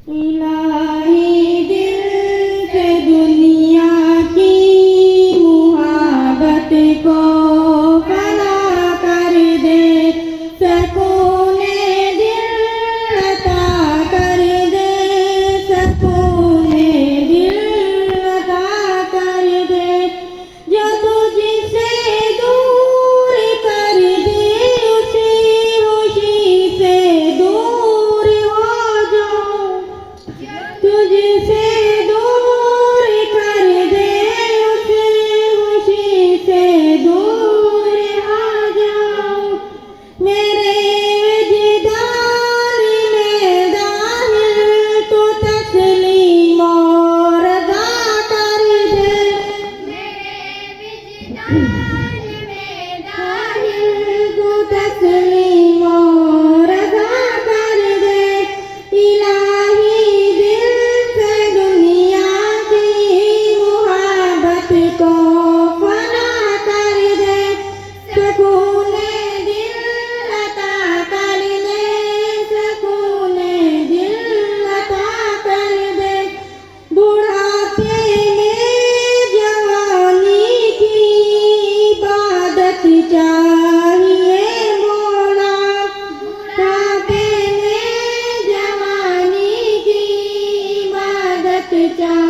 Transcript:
इलाही दिल से दुनिया की मुहाबत को फना कर दे, सकूने दिल अता कर दे, सकूने दिल अता कर दे। जो तुझसे दूर कर दे उसे खुशी से दूर हो जाऊं, तुझसे दूर कर दे उसे खुशी से दूर हो जाऊं। मेरे विजदान में दाखिल तू तस्लीम और अदा कर दे, तू तस्लीम और अदा कर दे। इलाही दिल से दुनिया की मुहाबत को फना कर दे, सकूने दिल अता कर दे, सकूने दिल अता कर दे। बुढ़ापे में जवानी की इबादत चाहिए मौला, बुढ़ापे में जवानी की इबादत चाहिए